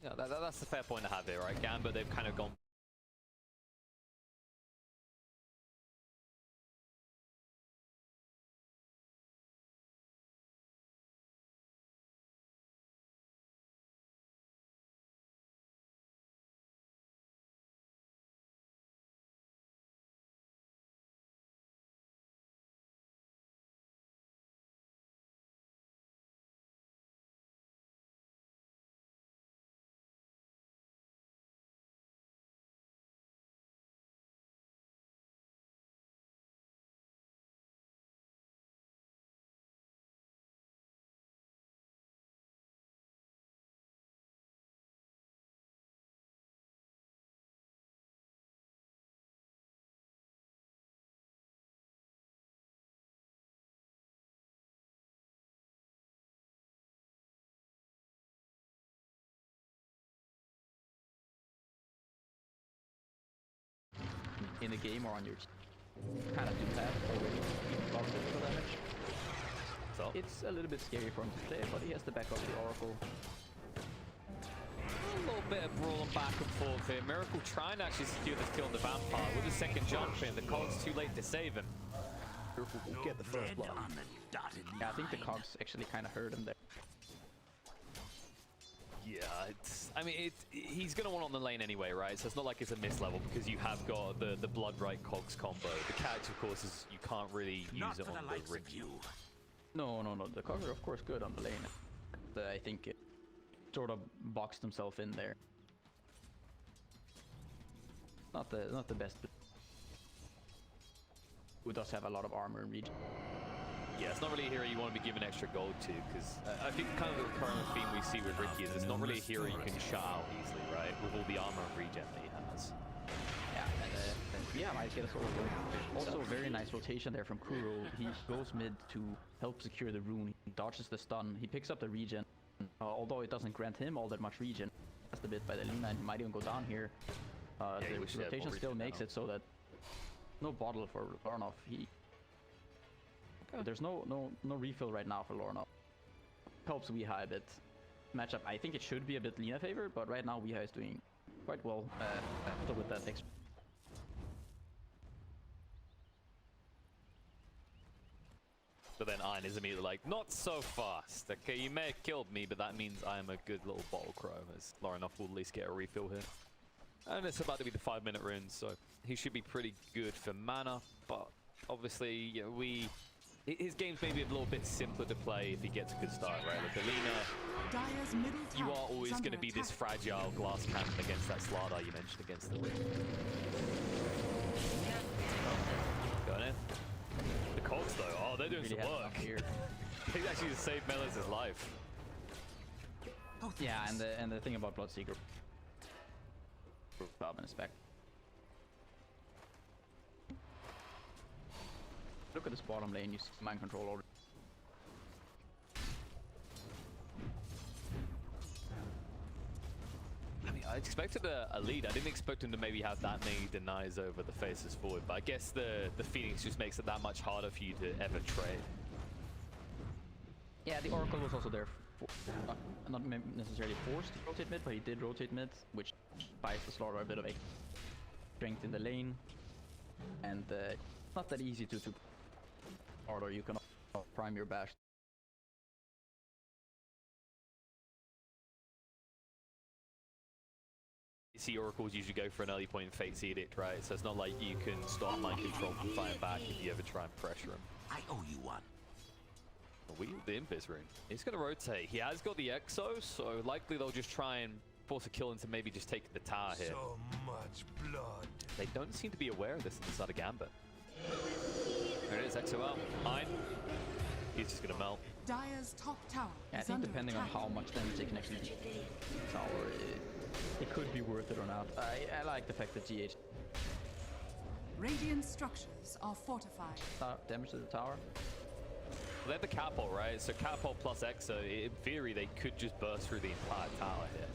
Yeah, that's the fair point to have here, right? Gambit, they've kind of gone. In the game or on your team. Kind of do that already. A lot of physical damage. So it's a little bit scary for him to play, but he has the back of the Oracle. A little bit of brawling back and forth here. Miracle trying to actually secure this kill on the Vampire with a second jump in. The Cog's too late to save him. Miracle will get the first blood. Yeah, I think the Cogs actually kind of hurt him there. Yeah, I mean, he's going to want on the lane anyway, right? So it's not like it's a miss level because you have got the Blood Right Cogs combo. The catch, of course, is you can't really use it on the Riki. No. The Cogs are, of course, good on the lane. I think it sort of boxed himself in there. Not the best. Who does have a lot of armor and regen. Yeah, it's not really a hero you want to be giving extra gold to, because I think kind of the recurring theme we see with Riki is it's not really a hero you can shut out easily, right? With all the armor and regen that he has. Yeah, and yeah, might get a sort of also a very nice rotation there from Kuro. He goes mid to help secure the rune. He dodges the stun. He picks up the regen, although it doesn't grant him all that much regen. That's the bit by the Lina, and he might even go down here. The rotation still makes it so that no bottle for Lorenof. There's no refill right now for Lorenof. Helps Weeha a bit. Matchup, I think it should be a bit Lina favor, but right now Weeha is doing quite well with that extra. But then eine is immediately like, not so fast. Okay, you may have killed me, but that means I am a good little bottle crow, as Lorenof will at least get a refill here. And it's about to be the 5-minute rune, so he should be pretty good for mana, but obviously, you know, his game's maybe a little bit simpler to play if he gets a good start, right? Like Alina, you are always going to be this fragile glass cannon against that Slardar you mentioned against the Riki. Going in. The Cogs though, oh, they're doing really some work. Here. They actually just saved Melis' life. Yeah, and the thing about Bloodseeker, Bob is back. Look at this bottom lane, you see mind control already. I mean, I expected a lead. I didn't expect him to maybe have that many denies over the Faceless Void, but I guess the Phoenix just makes it that much harder for you to ever trade. Yeah, the Oracle was also there, not necessarily forced to rotate mid, but he did rotate mid, which buys the Slardar a bit of strength in the lane, and not that easy to or you can prime your bash. You see Oracles usually go for an early point Fate's Edict, right? So it's not like you can stop mind control from fighting back if you ever try and pressure him. I owe you one. The Impis rune. He's going to rotate. He has got the Exo, so likely they'll just try and force a kill into maybe just taking the tower here. So much blood. They don't seem to be aware of this inside of Gambit. There it is, XOL. Eine. He's just gonna melt. Dire's top tower. Yeah, I think depending on how much damage they can actually do tower, it could be worth it or not. I like the fact that GH Radiant structures are fortified. Damage to the tower. Well, they have the catapult, right? So catapult plus Exo, in theory, they could just burst through the entire tower here.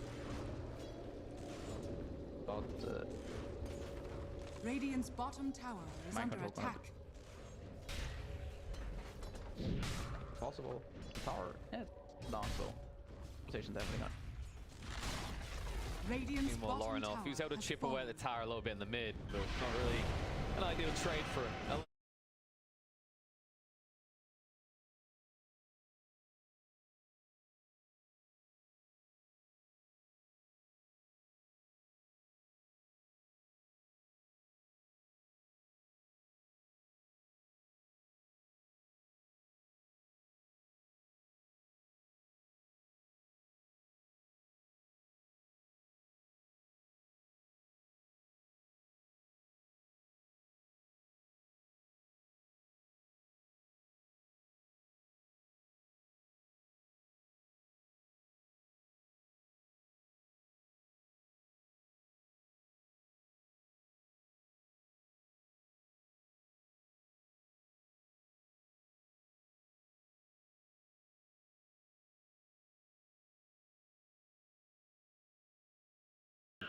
But Radiant's bottom tower is mind under control attack. Possible. The tower, yeah, down, so rotation's definitely not. Radiant's Meanwhile, bottom Lorenof, he was able to has chip away at the fallen. tower a little bit in the mid, but not really an ideal trade for him.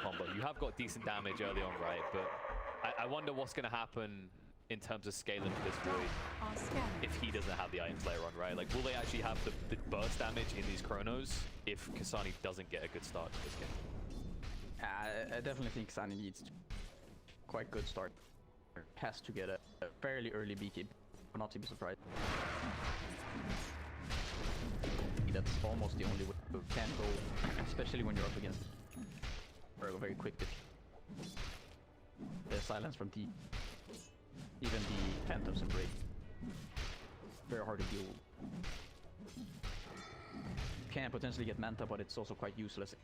Combo. You have got decent damage early on, right? But I wonder what's going to happen in terms of scaling for this Void Are scanning. if he doesn't have the items later on, right? Like, will they actually have the burst damage in these chronos if ksani doesn't get a good start to this game? I definitely think ksani needs quite good start. Has to get a fairly early beekeep. Not to be surprised. That's almost the only way you can go, especially when you're up against very quick. The silence from D. Even the phantoms and break. Very hard to deal with. Can potentially get Manta, but it's also quite useless.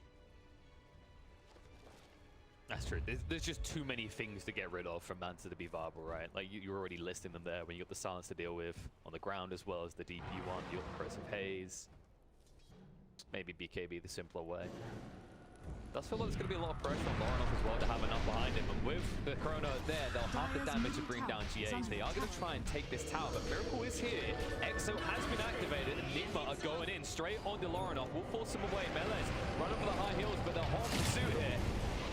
That's true. There's just too many things to get rid of for Manta to be viable, right? Like, you're already listing them there when you got the silence to deal with on the ground as well as the DP one. You got the Press of Haze. Maybe BKB the simpler way. Does feel like there's going to be a lot of pressure on Lorenof as well to have enough behind him. And with the Chrono there, they'll have the damage to bring down GH. They are going to try and take this tower, but Miracle is here. Exo has been activated, and Nigma are going in straight onto Lorenof. Will force him away. Melee's running for the high heels, but they're hot pursuit here.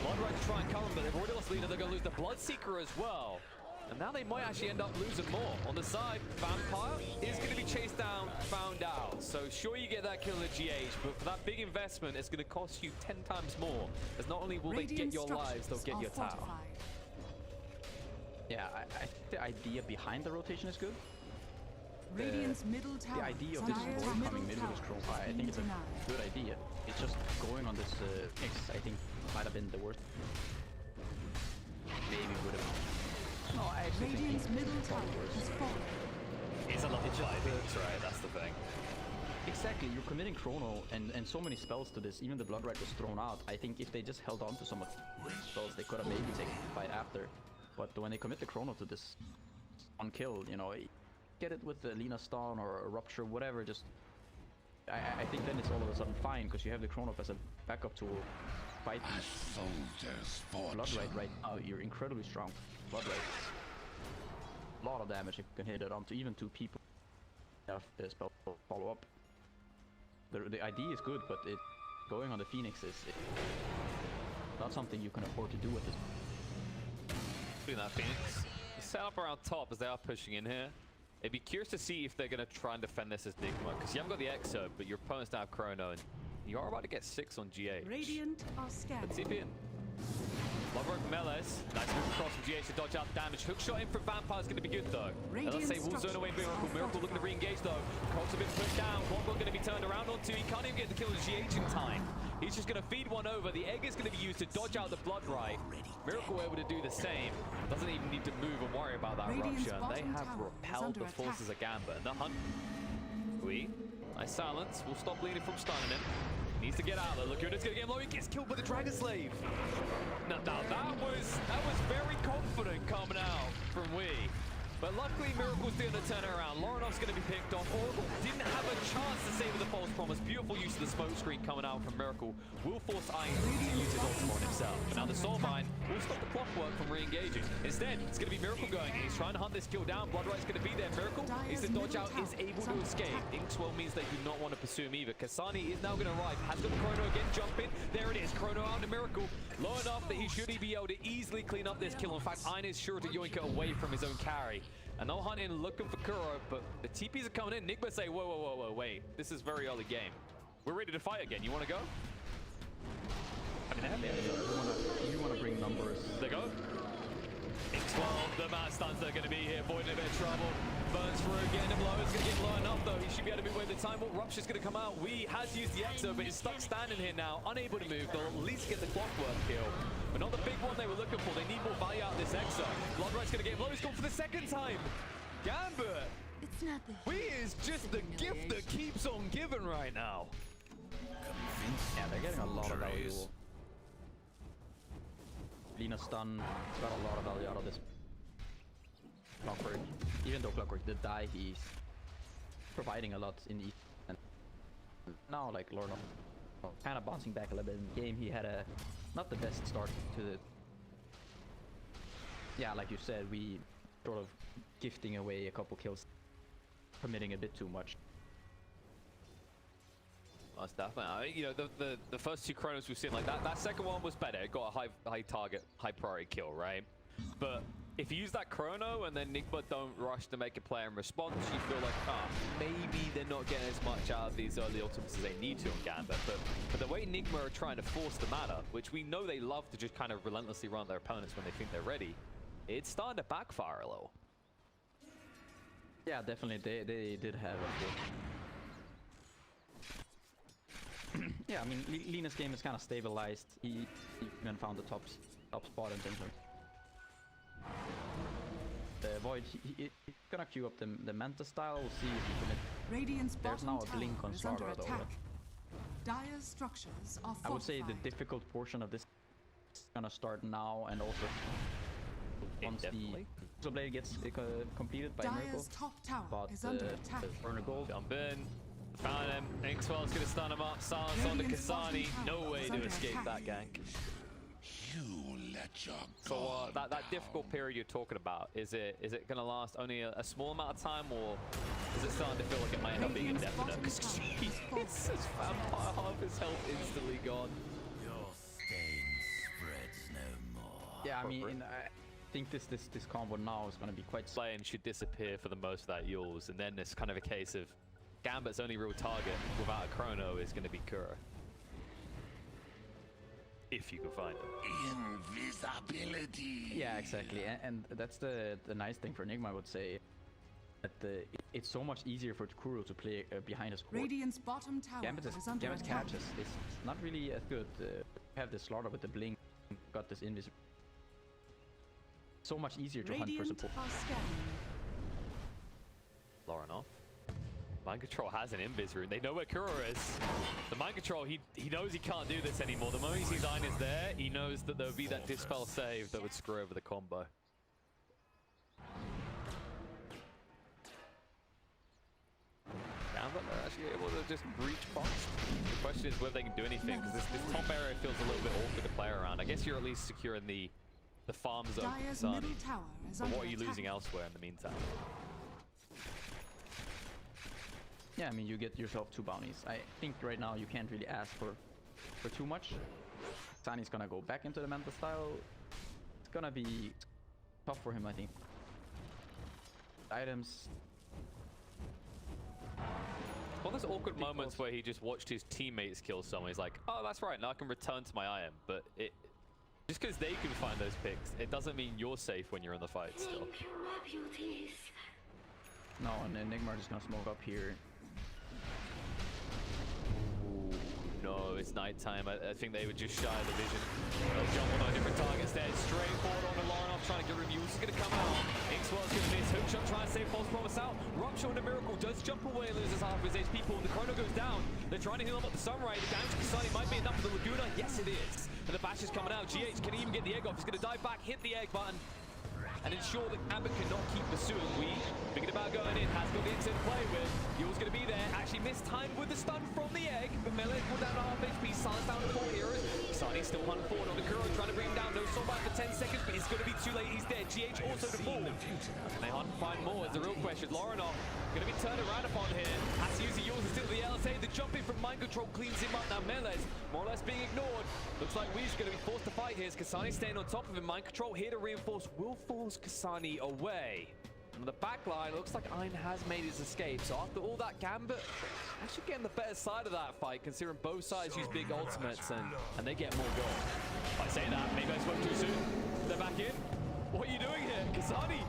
Bloodseeker to try and cover him, but they've already lost Lina. They're going to lose the Bloodseeker as well. And now they might actually end up losing more. On the side, Vampire is going to be chased down, found out. So sure, you get that kill at GH, but for that big investment, it's going to cost you 10 times more. As not only will they get your lives, they'll get your tower. Yeah, I think the idea behind the rotation is good. Radiant's middle tower. The idea of this Void coming mid with Strong Fire, I think it's a good idea. It's just going on this X, I think, might have been the worst. Maybe would have. No, I actually Radiant's think middle tower has fallen. It's a level 5 hits, right? That's the thing. exactly, you're committing Chrono and so many spells to this. Even the Bloodseeker was thrown out. I think if they just held on to some of the spells, they could have maybe taken the fight after. But when they commit the Chrono to this one kill, you know, get it with the Lina stun or a rupture, whatever. Just I think then it's all of a sudden fine because you have the Chrono as a backup tool. Fight Bloodseeker right now. You're incredibly strong. Bloodseeker. A lot of damage you can hit it onto even 2 people. Have the spell follow up. The idea is good, but going on the Phoenix is not something you can afford to do at this. Doing that Phoenix. Set up around top as they are pushing in here. It'd be curious to see if they're going to try and defend this as Nigma, because you haven't got the Exo, but your opponents now have Chrono, and you are about to get 6 on GH. Radiant are scanning. Let's see if in. Lorenof Melee's. Nice move across from GH to dodge out the damage. Hook shot in from Vampire's going to be good though. And let's say we'll zone away Miracle. Miracle looking to re-engage though. Colt's a bit pushed down. Quadbot going to be turned around onto. He can't even get the kill on GH in time. He's just going to feed one over. The egg is going to be used to dodge out the Bloodseeker. Miracle able to do the same. Doesn't even need to move and worry about that Radiant's rupture. And they bottom have tower is repelled under the forces of Gambit. And the hunt. Nice silence. We'll stop Lina from stunning him. Needs to get out there. Look, here it is going to get low. He gets killed by the Dragon Slave. Now that was very confident coming out from Wii. But luckily, Miracle's doing the turnaround. Lorenof's going to be picked off. Oracle didn't have a chance to save the false promise. Beautiful use of the smoke screen coming out from Miracle. Will force Eine to use his ultimate on himself. But now the Soul Mine will stop the Clockwerk from re-engaging. Instead, it's going to be Miracle going in. He's trying to hunt this kill down. Bloodseeker's going to be there. Miracle is the dodge out, is able to escape. Inkswell means they do not want to pursue him either. ksani is now going to arrive. Has got the Chrono again. Jump in. There it is. Chrono out to Miracle. Low enough that he should be able to easily clean up this kill. In fact, Eine is sure to yoink it away from his own carry. And no hunting looking for Kuro, but the TPs are coming in. Nigma say, whoa, wait. This is very early game. We're ready to fight again. You want to go? I mean, You wanna bring numbers. There go. XSwamp, the man stuns that are going to be here. Void in a bit of trouble. Burns through, getting him low. It's going to get low enough though. He should be able to move away the time. What Rupture's going to come out. We has used the Exo, but is stuck standing here now, unable to move. They'll at least get the Clockwerk kill. But not the big one they were looking for. They need more value out of this Exo. Bloodseeker's going to get him low. He's gone for the second time. Gambit. It's not the We is just the gift that keeps on giving right now. Yeah, they're getting a lot of value. Lina stun got a lot of value out of this Clockwerk. Even though Clockwerk did die, he's providing a lot in the and now like Lorenof kind of bouncing back a little bit in the game. He had a not the best start to the like you said, we sort of gifting away a couple kills, committing a bit too much. Most definitely. You know, the first two Chronos we've seen like that. That second one was better. It got a high target, high priority kill, right? But if you use that Chrono and then Nigma don't rush to make a play in response, you feel like, maybe they're not getting as much out of these early ultimates as they need to on Gambit. But the way Nigma are trying to force the meta, which we know they love to just kind of relentlessly run their opponents when they think they're ready, it's starting to backfire a little. Yeah, definitely. They did have a good. Yeah, I mean, Lina's game is kind of stabilized. He even found the top spot in terms of the Void. He's gonna queue up the Manta style. We'll see if he can. Radiant's There's bottom now a blink tower on is under Slardar though. attack. Dire's structures are I would say the fortified. difficult portion of this is gonna start now, and also once the blade gets completed by Miracle. Dire's top tower But is under attack. Burner Gold. Jump in. Found him. XSwam's gonna stun him up. Silence on the ksani. No way to escape that gank. You let your So guard that difficult period you're talking about, is it gonna last only a small amount of time, or is it starting to feel like it might end up being Radiant's indefinite? bottom Because tower is Jesus, this vampire half his health instantly gone. Your stain spreads no more. Yeah, I mean, I think this combo now is gonna be quite. Play and should disappear for the most of that yours, and then it's kind of a case of Gambit's only real target without a Chrono is going to be Kuro. If you can find him. Invisibility. Yeah, exactly, and that's the nice thing for Nigma, I would say. That it's so much easier for Kuro to play behind his court. Radiant's bottom tower Gambit is under Gambit's attack. catch is not really as good. Have the Slardar with the blink, got this invisible. So much easier to hunt for Radiant support. are scanning. Lorenof. Mind Control has an invis rune. They know where Kuro is. The Mind Control, he knows he can't do this anymore. The moment he sees eine is there, he knows that there would be that Dispel save that would screw over the combo. Gambit, they're actually able to just breach box. The question is whether they can do anything, because this top area feels a little bit awkward to play around. I guess you're at least securing the farm zone for Dire's ksani. middle tower is But under what are you attack. losing elsewhere in the meantime? Yeah, I mean, you get yourself 2 bounties. I think right now you can't really ask for too much. ksani's gonna go back into the Manta style. It's gonna be tough for him, I think. Items. Well, there's awkward moments where he just watched his teammates kill someone. He's like, oh, that's right, now I can return to my item. But just because they can find those picks, it doesn't mean you're safe when you're in the fight still. No, and then Nigma just gonna smoke up here. No, it's nighttime. I think they would just shy of the vision. They'll jump on a different target instead. Straight forward on the Lorenof, trying to get reviews. He's going to come out. XSwam's going to miss. Hookshot trying to save False Promise out. Rupture on the Miracle does jump away, loses half of his HP pool. The Chrono goes down. They're trying to heal him up the Sunray. The damage to ksani might be enough for the Laguna. Yes, it is. And the bash is coming out. GH can even get the egg off. He's going to dive back, hit the egg button, and ensure that Gambit cannot keep pursuing. We thinking about going in, has got the instant to play with. Yule's going to be there, actually mistimed with the stun from the egg, but Melee pulled down to half HP, silence down to 4 heroes. ksani still hunting forward on the Kuro, trying to bring him down. No soul back for 10 seconds, but it's going to be too late. He's dead. GH also to fall. And they hunt and find more. It's the real question. Lorenof going to be turned around upon here. Has to use the Yules still the LSA. The jump in from Mind Control cleans him up. Now Melee's more or less being ignored. Looks like Wee's going to be forced to fight here. ksani staying on top of him. Mind Control here to reinforce. Will force ksani away. And the back line, looks like Ein has made his escape. So after all that Gambit, actually getting the better side of that fight, considering both sides use big ultimates and they get more gold. If I say that, maybe I spoke too soon. They're back in. What are you doing here? ksani!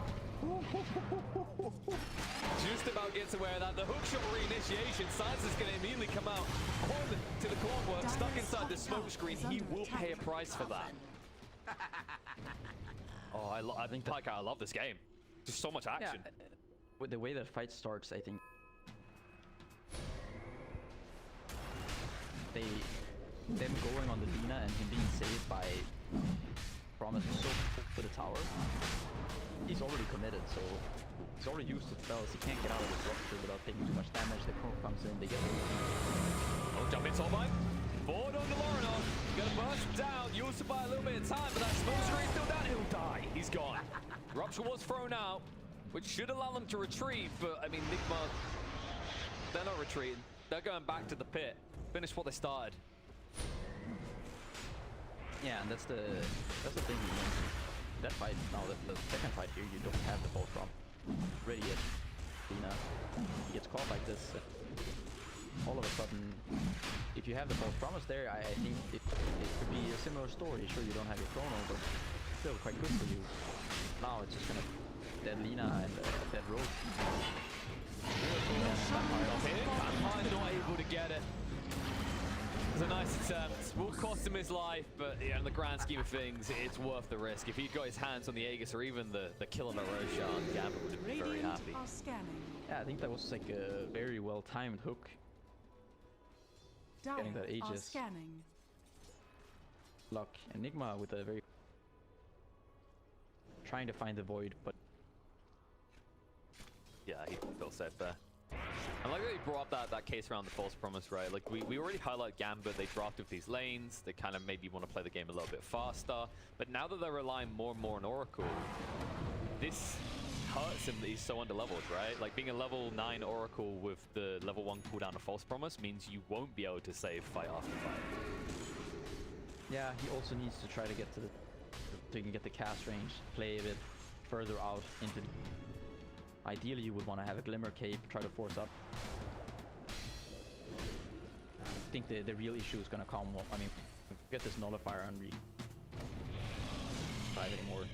Just about gets aware of that. The hookshot reinitiation. Science is going to immediately come out on to the Clockwerk, stuck inside the smoke screen. He will pay a price for that. Oh, I think I love this game. Just so much action. Yeah, with the way the fight starts, I think them going on the Lina and him being saved by Promise so for the tower. He's already committed, so he's already used to spells. He can't get out of the rupture without taking too much damage. The Crow comes in, they get Oh, jump in, Soulbind. Forward on the Lorenof. Gonna burst down. Used to buy a little bit of time, but that smoke screen still down. He'll die. He's gone. Rupture was thrown out, which should allow them to retreat, but I mean, Nigma, they're not retreating. They're going back to the pit. Finish what they started. Yeah, and that's the thing you mentioned. That fight now, the second fight here, you don't have the false from ready yet. Lina, he gets caught like this. All of a sudden, if you have the false promise there, I think it could be a similar story. Sure, you don't have your chrono, but still quite good for you. Now it's just kind of dead Lina and dead Rogue. Vampire not able to get it. It's a nice attempt. Will cost him his life, but yeah, in the grand scheme of things, it's worth the risk. If he got his hands on the Aegis or even the kill on the Roshan, Gambit would have been very happy. Are scanning. Yeah, I think that was like a very well timed hook. Dire Getting that are Aegis. scanning. Luck. Enigma with a very trying to find the void, but Yeah, he didn't feel safe there. I like that he brought up that case around the false promise, right? Like, we already highlight Gambit, they drafted these lanes, they kind of maybe want to play the game a little bit faster, but now that they're relying more and more on Oracle, this hurts him that he's so underleveled, right? Like, being a level 9 Oracle with the level 1 cooldown of false promise means you won't be able to save fight after fight. yeah, he also needs to try to get to the so he can get the cast range, play a bit further out into the ideally, you would want to have a Glimmer Cape, try to force up. I think the real issue is going to come, I mean, get this Nullifier and drive anymore.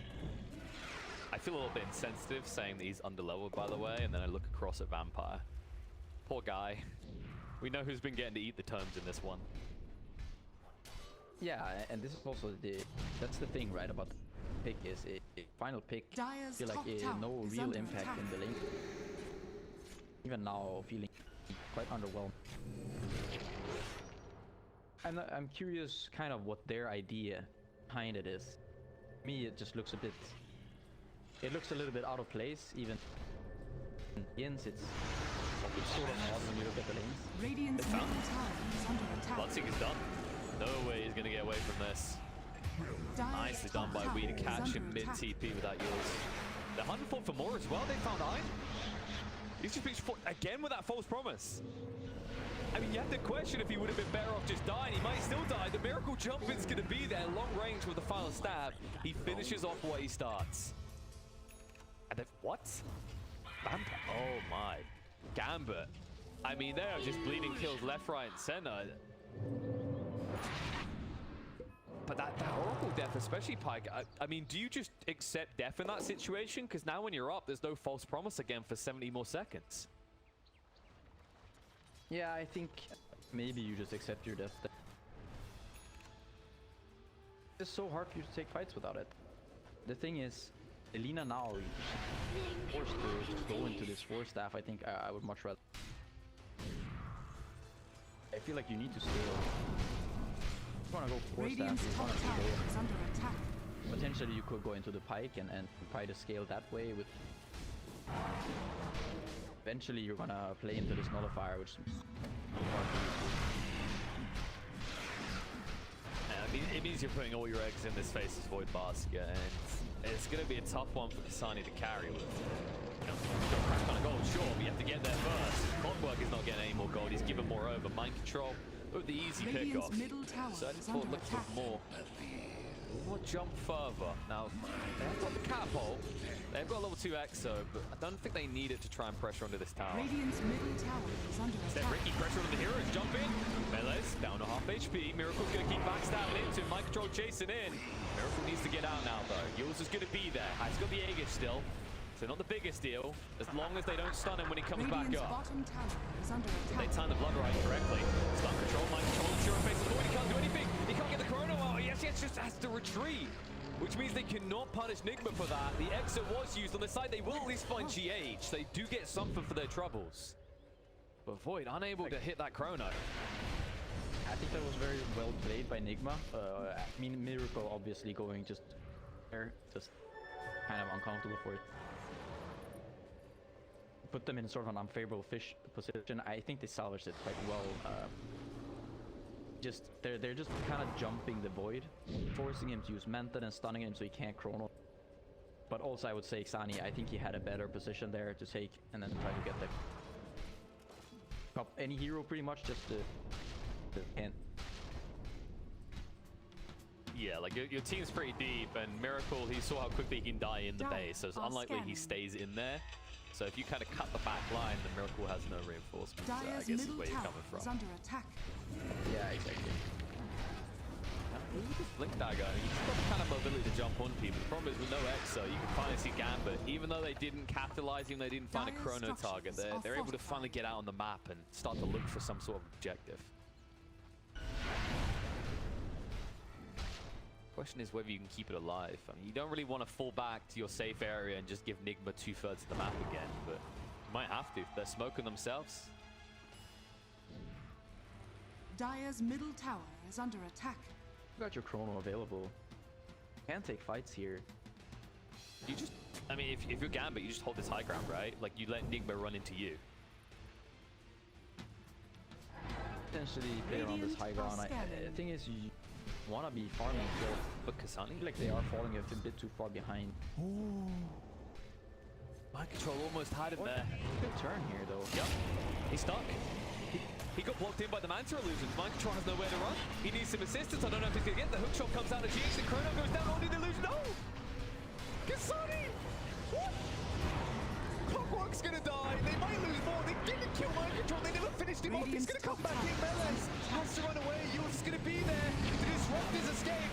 I feel a little bit insensitive saying that he's underleveled, by the way, and then I look across at Vampire. Poor guy. We know who's been getting to eat the terms in this one. Yeah, and this is also that's the thing, right, about the pick is a final pick. Dire's Feel like top tower no is real under impact attack. in the lane. Even now, feeling quite underwhelmed. I'm curious, kind of what their idea behind it is. To me, it just looks a bit. It looks a little bit out of place, even. In ends, it's sort of odd when you look at the lanes. Radiant's middle tower is under attack. Bloodseeker's done. No way he's going to get away from this. Dire's Nicely done top by We to tower is catch under him attack. mid-TP without yours. They're hunting for more as well. They found Ein. He's just been again with that false promise. I mean, you have to question if he would have been better off just dying. He might still die. The miracle jump is going to be there. Long range with the final stab. He finishes off what he starts. And then, what? Vampire. Oh my. Gambit. I mean, they are just bleeding kills left, right, and center. But that Oracle death, especially Pike, I mean, do you just accept death in that situation? Because now when you're up, there's no false promise again for 70 more seconds. Yeah, I think maybe you just accept your death. It's so hard for you to take fights without it. The thing is, Lina now is forced to go into this 4-staff. I think I would much rather. I feel like you need to scale. You want to go 4-staff, Radiant's you top want to tower go. is under attack. Potentially you could go into the Pike and try to scale that way with... Eventually you're gonna play into this Nullifier, which is hard to use. I mean, it means you're putting all your eggs in this Faceless Void basket, and it's going to be a tough one for ksani to carry with. You know, you've got crack on a gold, sure, but you have to get there first. Clockwerk is not getting any more gold, he's given more over. Mind control, but the easy Radiant's pick-off. middle tower So I is thought under looking attack. for more. Or jump further. Now, they've got the catapult. They've got level 2 Exo, but I don't think they need it to try and pressure onto this tower. Radiant's middle tower is under Then attack. Riki pressure on the heroes, jump in. Melee's down to half HP. Miracle's gonna keep backstabbing into Mind Control chasing in. Miracle needs to get out now though. Yules is gonna be there. He's got the Aegis still. So not the biggest deal, as long as they don't stun him when he comes back Radiant's up. bottom tower is under They attack. time the blood right correctly. Stun control, Mind Control, sure Faceless Void, he can't do anything. He can't get the chrono out. Yes, just has to retreat. Which means they cannot punish Nigma for that. The exit was used on the side. They will at least find GH. They do get something for their troubles. But Void unable to hit that chrono. I think that was very well played by Nigma. I mean, Miracle obviously going just there, just kind of uncomfortable for it. Put them in sort of an unfavorable fish position. I think they salvaged it quite well. They're just kind of jumping the Void, forcing him to use Method and stunning him so he can't chrono. But also I would say ksani, I think he had a better position there to take and then try to get the top any hero pretty much just to can't. Yeah, like your team's pretty deep, and Miracle, he saw how quickly he can die in the base, so it's unlikely he stays in there. So if you kind of cut the back line, then Miracle has no reinforcements. I Dire's guess is middle where you're tower coming is from. under attack. Yeah, exactly. Look at this Blink Dagger. He's got the kind of mobility to jump on people. The problem is with no Exo, you can finally see Gambit. Even though they didn't capitalize, even though they didn't find a Dire's chrono target, structures they're are able to finally get out on the map and start to look for some sort of objective. Question is whether you can keep it alive. I mean, you don't really want to fall back to your safe area and just give Nigma 2/3 of the map again, but you might have to. They're smoking themselves. Dire's middle tower is under attack. You got your chrono available. Can take fights here. You just, I mean, if you're Gambit, you just hold this high ground, right? Like, you let Nigma run into you. Potentially play around this high ground. The thing is, you want to be farming still. But ksani? I feel like they are falling a bit too far behind. Mind Control almost had him there. Good turn here though. Yep, he's stuck. He got blocked in by the Manta illusions. Mind Control has nowhere to run. He needs some assistance. I don't know if he's gonna get the hook shot comes out of GH. The chrono goes down onto the illusion. No! ksani! What? Clockwerk's gonna die. They might lose more. They didn't kill Mind Control. They never finished him off. He's gonna come back in. Melee has to run away. Yules is gonna be there to disrupt his escape.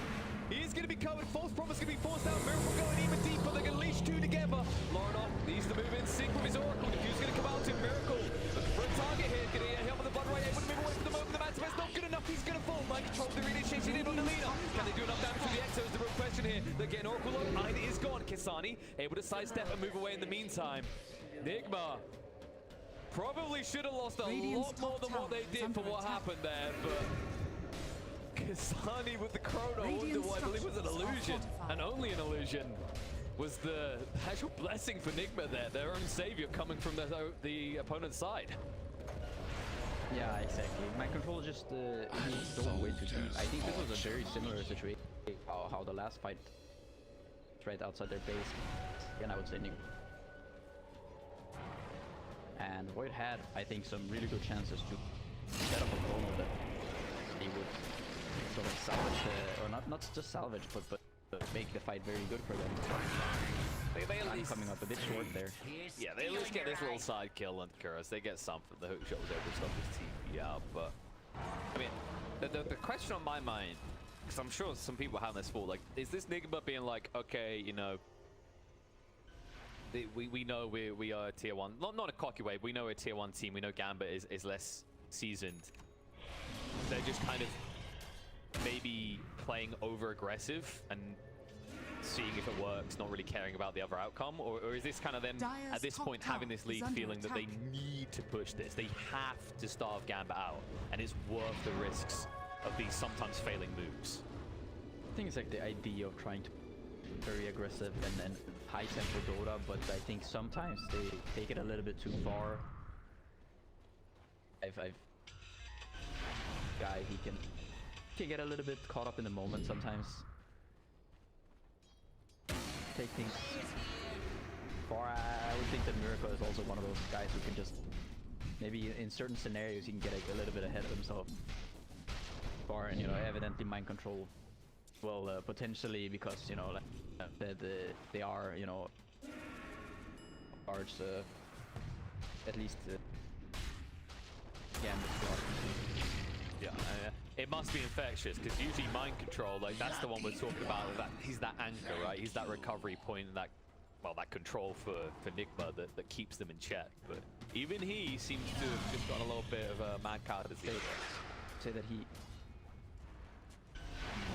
He is gonna be covered. False Promise gonna be forced out. Miracle going even deeper. They're gonna leash two together. Lorenof needs to move in sync with his Oracle. Diffuse gonna come out to Miracle. Looking for a target here. Gonna get help with the blood right. Able to move away from the moment. The Mantima's not good enough. He's gonna fall. Mind Control. They're really chasing in on the Lina. Can they do enough damage to the Exo is the real question here. They're getting Oracle low. Eine is gone. ksani able to sidestep and move away in the meantime. Nigma probably should have lost a lot more than what they did for what happened there, but ksani with the chrono into what I believe was an illusion, and only an illusion, was the actual blessing for Nigma there, their own savior coming from the opponent's side. Yeah, exactly. Mind Control just he's going way too deep. I think this was a very similar situation how the last fight right outside their base. Again, I would say Nigma. And Void had, I think, some really good chances to set up a chrono that he would sort of salvage, or not just salvage, but make the fight very good for them. They at least coming up a bit short there. Yeah, they at least get this little side kill on Kuros. They get something. The hook shot was able to stop his TP out, but I mean, the question on my mind, because I'm sure some people have this thought, like, is this Nigma being like, okay, you know, we know we are a tier 1, not a cocky way, we know we're a tier 1 team, we know Gambit is less seasoned. They're just kind of maybe playing over aggressive and seeing if it works, not really caring about the other outcome, or is this kind of them at this point having this league feeling that they need to push this, they have to starve Gambit out, and it's worth the risks of these sometimes failing moves? I think it's like the idea of trying to be very aggressive and high tempo Dota, but I think sometimes they take it a little bit too far. I've guy, he can get a little bit caught up in the moment sometimes. Take things far. I would think that Miracle is also one of those guys who can just, maybe in certain scenarios, he can get a little bit ahead of himself. Far, and you know, evidently Mind Control Well, potentially because, you know, like that they are, you know, large, at least Gambit squad. Yeah, it must be infectious because usually mind control, like that's the one we're talking about. That he's that anchor, right? He's that recovery point, that that control for Nigma that keeps them in check. But even he seems to have just got a little bit of a mad cow disease. Say that he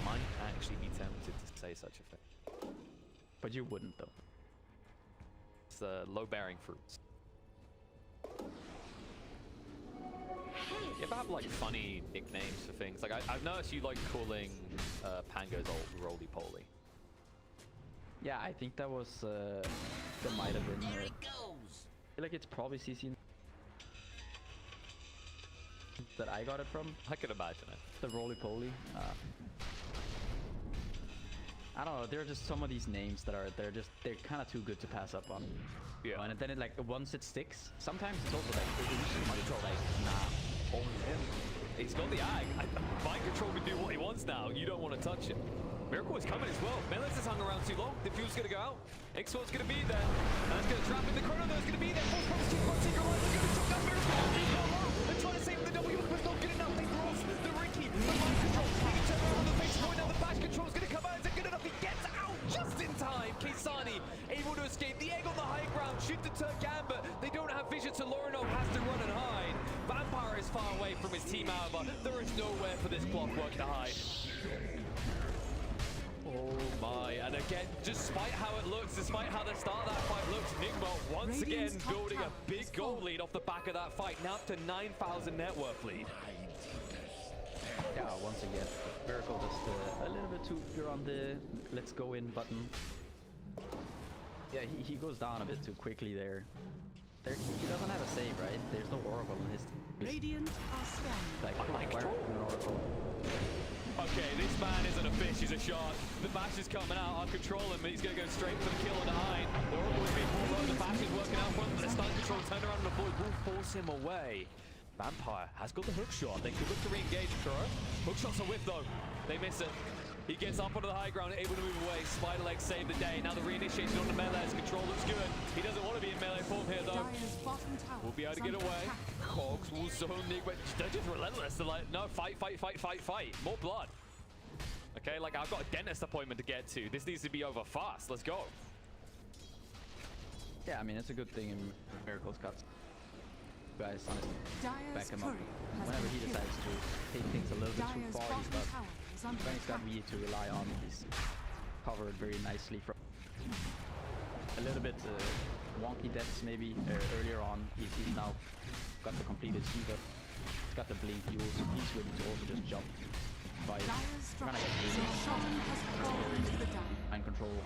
Might actually be tempted to say such a thing. but you wouldn't though. It's low-bearing fruits. You ever have like funny nicknames for things? Like I've noticed you like calling Pango's ult roly-poly. Yeah, I think that was that might have been. There it goes. I feel like it's probably CC that I got it from. I could imagine it. The roly-poly. I don't know. There are just some of these names that are they're kind of too good to pass up on. Yeah. And then it like once it sticks, sometimes it's also like nah. Oh, he's got the ag. Mind control can do what he wants now. You don't want to touch it. Miracle is coming as well. Melee's has hung around too long. The fuel's going to go out. XSwamp1re's going to be there. That's going to trap in the chrono. There's going to be there. Force promise to Bloodseeker line. They're going to shut down Miracle. They're trying to save the W, but it's not good enough. They've lost the Riki. The mind control. He can turn around on the face point. Now the bash control's going to come out. Is it good enough? He gets out just in time. ksani able to escape. The egg on the high ground should deter Gambit. They don't have vision, so Lorenof has to run and hide. Vampire is far away from his team, however. There is nowhere for this Clockwerk to hide. Oh my, and again, despite how it looks, despite how the start of that fight looks, Nigma once again building a big goal lead off the back of that fight, now up to 9,000 net worth lead. Yeah, once again, Miracle just a little bit too pure on the let's go in button. Yeah, he goes down a bit too quickly there. He doesn't have a save, right? There's no Oracle in his Radiant are scanning. like Mind where control? an Oracle. Okay, this man isn't a fish, he's a shark. The bash is coming out, I'll control him, but he's going to go straight for the kill on the high. The Oracle is being pulled low, the bash is working out front, but the stun control turn around and the void will force him away. Vampire has got the hook shot. They could look to re-engage Kuro. Hook shot's a whiff though. They miss it. He gets up onto the high ground, able to move away. Spider legs save the day. Now the reinitiation on the melee. His control looks good. He doesn't want to be in melee form here though. Dire's bottom tower We'll be able to is get under away. attack. Cogs will zone Nigma. They're just relentless. They're like, no, fight. More blood. Okay, like I've got a dentist appointment to get to. This needs to be over fast. Let's go. Yeah, I mean it's a good thing in Miracle's cuts. Guys, honestly, Dire's back him up. courier has Whenever been he killed. decides to take things a little bit too Dire's far, bottom he's got tower is under when he's got attack. me to rely on. He's covered very nicely from a little bit wonky deaths maybe earlier on. He's now got the completed Shiva. He's got the blink heal, so he's ready to also just jump. By Dire's gonna structure get is really Shogun has fallen to the down. mind control.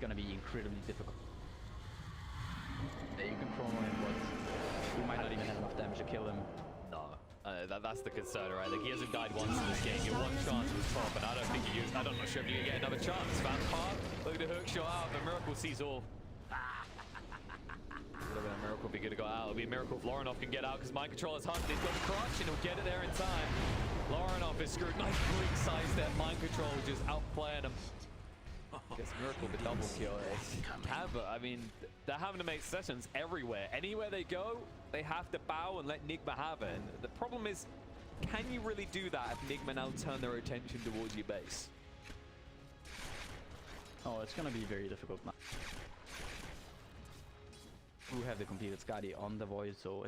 Gonna be incredibly difficult. Yeah, you can promo him, but you might not even have enough damage to kill him. No, that's the concern, right? Like he hasn't died once in this game. Your one chance was top, and I don't think you used. I'm not sure if you can get another chance. Vampire, look at the hook shot out. The Miracle sees all. Look at that Miracle be good to go out. It'll be a miracle if Lorenof can get out because mind control is hunted. He's got the crutch and he'll get it there in time. Lorenof is screwed. Nice blink size there. Mind control just outplaying him. Gets Miracle the double kill. But I mean, they're having to make sessions everywhere. Anywhere they go, they have to bow and let Nigma have it. And the problem is, can you really do that if Nigma now turn their attention towards your base? Oh, it's gonna be very difficult now. We have the completed Skadi on the void, so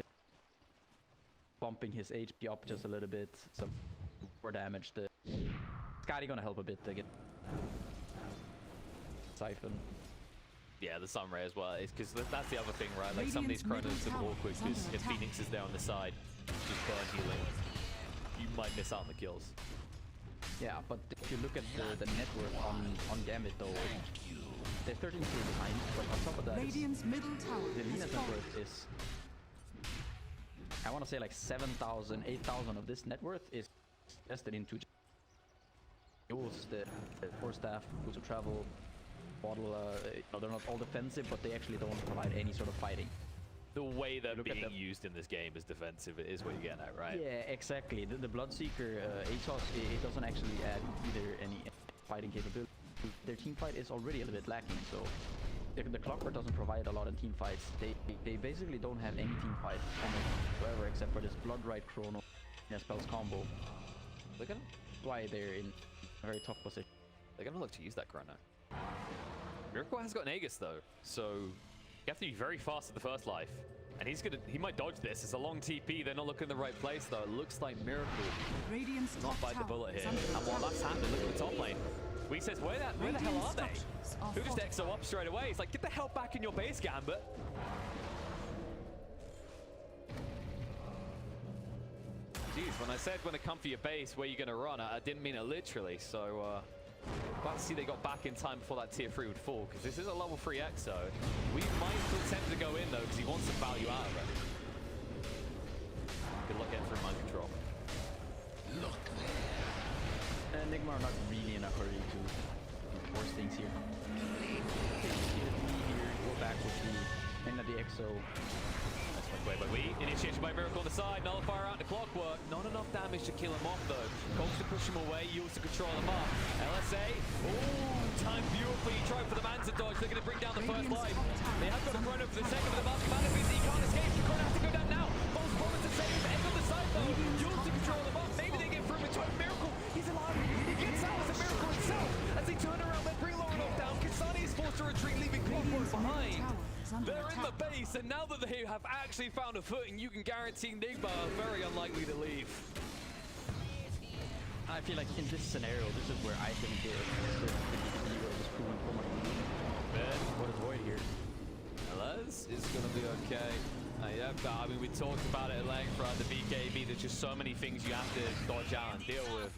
bumping his HP up just a little bit, some more damage. The Skadi gonna help a bit to get Siphon. Yeah, the Sunray as well. It's because that's the other thing, right? Like some of these chronos are awkward because if Phoenix is there on the side, just burn healing, you might miss out on the kills. Yeah, but if you look at the net worth on Gambit though, they're 13 behind, but on top of that, Radiant's middle tower the is Lina's net falling. worth is, I want to say like 7,000, 8,000 of this net worth is invested into jewels, the core staff, tools of travel, bottle, they're not all defensive, but they actually don't provide any sort of fighting. The way they're Look at being them. used in this game is defensive. It is what you're getting at, right? Yeah, exactly. The Bloodseeker ATOS, it doesn't actually add either any fighting capability. Their team fight is already a little bit lacking, so the Clockwerk doesn't provide a lot in team fights. They basically don't have any team fight almost whatsoever except for this Blood Right Chrono and spells combo. They're gonna, Why they're in a very tough position. they're gonna look to use that Chrono. Miracle has got an Aegis though, so you have to be very fast at the first life. And he might dodge this. It's a long TP. They're not looking in the right place though. It looks like Miracle Radiant's not top bite the tower bullet is here. under And while attack. that's happening, look at the top lane. We says, where the hell are they? structures are Who just fortified. XO up straight away? He's like, get the hell back in your base, Gambit. Jeez, when I said when I come for your base, where you gonna run, I didn't mean it literally. So, glad to see they got back in time before that tier 3 would fall, because this is a level 3 XO. We might still attempt to go in though, because he wants some value out of it. Good luck getting through mind control. Look there. Nigma are not really in a hurry to force things here. Take here, go back with the end of the XO. That's my way by we. Initiation by Miracle on the side. Nullifier out to Clockwerk. Not enough damage to kill him off though. Colts to push him away. Use to control him up. LSA. Ooh, timed beautifully. He tried for the Manta dodge. They're going to bring down the first life. They have got a Chrono for the second, but the Master Mana means he can't escape. The Chrono has to go down now. False promise to save him. End on the side though. Use to control him up. Maybe they get through into a Miracle. He's alive. He gets out as a Miracle himself. As they turn around, they bring Lorenof down. ksani is forced to retreat, leaving Clockwerk behind. They're in the base, and now that they have actually found a footing, you can guarantee Nigma are very unlikely to leave. I feel like in this scenario, this is where I think the hero is proving so much. What is Void here? LS is going to be okay. Yeah, I mean, we talked about it at length throughout the BKB. There's just so many things you have to dodge out and deal with.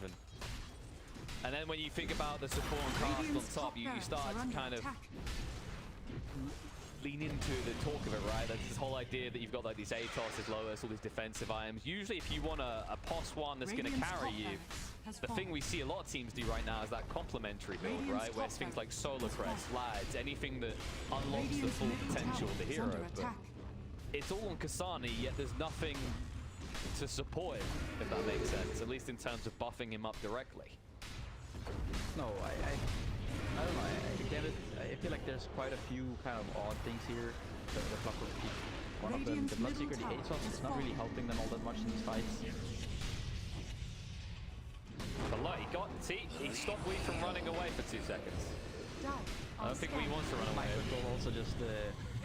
And then when you think about the support and cast on top, you start to kind of lean into the talk of it, right? That's this whole idea that you've got like these ATOS, this Lotus, all these defensive items. Usually if you want a POS one that's going to carry you, the thing we see a lot of teams do right now is that complementary build, right? Where it's things like Solar Crest, Lads, anything that unlocks the full potential of the hero. But it's all on ksani, yet there's nothing to support him, if that makes sense, at least in terms of buffing him up directly. No, I don't know. I feel like there's quite a few kind of odd things here. The Clockwerk, one of them, the Bloodseeker, the ATOS, is not really helping them all that much in these fights. But look, he stopped Wee from running away for 2 seconds. I don't think Wee wants to run away. Michael also just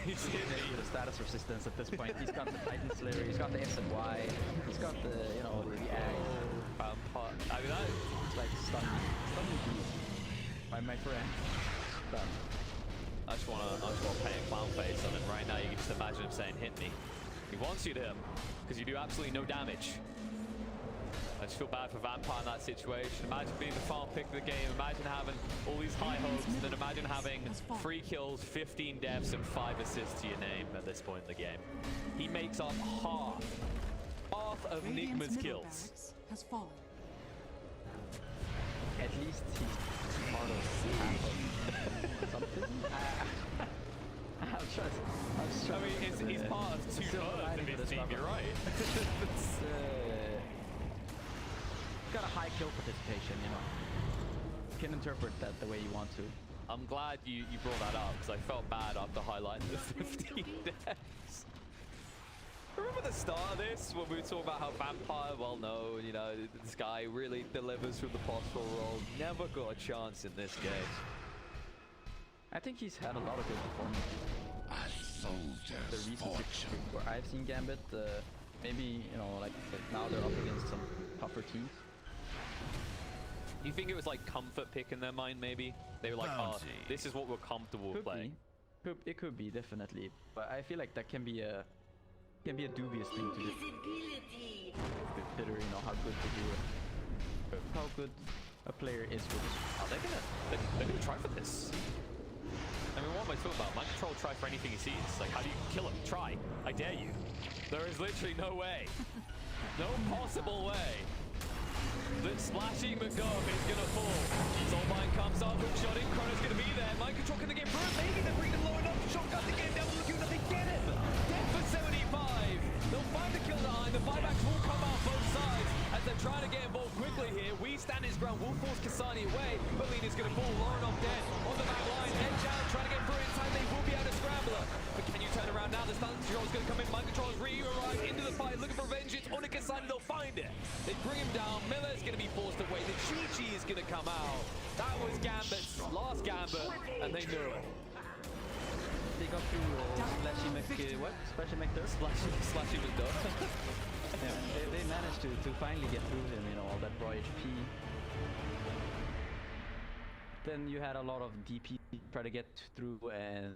he's with the status resistance at this point. He's got the Titan Slayer, he's got the S and Y, he's got the, you know, the Ag. I mean, It's like stun my friend. Done. I just want to paint a clown face on him right now. You can just imagine him saying, hit me. He wants you to him, because you do absolutely no damage. I just feel bad for Vampire in that situation. Imagine being the farm pick of the game. Imagine having all these high hopes, and then imagine having 3 kills, 15 deaths, and 5 assists to your name at this point in the game. He makes up half of Nigma's kills. Has fallen. At least he's part of half of something. I mean, he's part of 2/3 of his team, you're right. It's got a high kill participation, you know. You can interpret that the way you want to. I'm glad you brought that up, because I felt bad after highlighting the 15 deaths. Remember the start of this, when we were talking about how Vampire, well, no, you know, this guy really delivers from the postal role. Never got a chance in this game. I think he's had a lot of good performances. A soldier's The recent fortune. where I've seen Gambit, maybe, you know, like now they're up against some tougher teams. You think it was like comfort pick in their mind, maybe? They were like, oh, this is what we're comfortable Could playing. be. It could be, definitely. But I feel like that can be a dubious thing to do. Consider, you know, how good how good a player is with this. Oh, they're gonna try for this. I mean, what am I talking about? Mind control, try for anything he sees. Like, how do you kill him? Try. I dare you. There is literally no way. No possible way that splashing McGov is gonna fall. Soulbind comes up, hook shot in, Chrono's gonna be there. Mind control, can they get through it? Maybe they're bringing low enough. Shotgun to get down, looking that they get it. Dead for 75. They'll find the kill behind. The buybacks will come out both sides. And they're trying to get involved quickly here. We stand his ground. Will force ksani away, but Lina's going to fall. Lorenof dead on the back line. Edge out, trying to get through in time. They will be able to scramble her. But can you turn around now? The stun control's going to come in. Mind controls re-arrive into the fight, looking for vengeance on a ksani. They'll find it. They bring him down. Miller's going to be forced away. The Chi is going to come out. That was Gambit's last Gambit, and they knew it. They got through Splashy Mc... what? Splashy McDurf? Slashy McDuff. Yeah, they managed to finally get through him, you know, all that raw HP. Then you had a lot of DP try to get through, and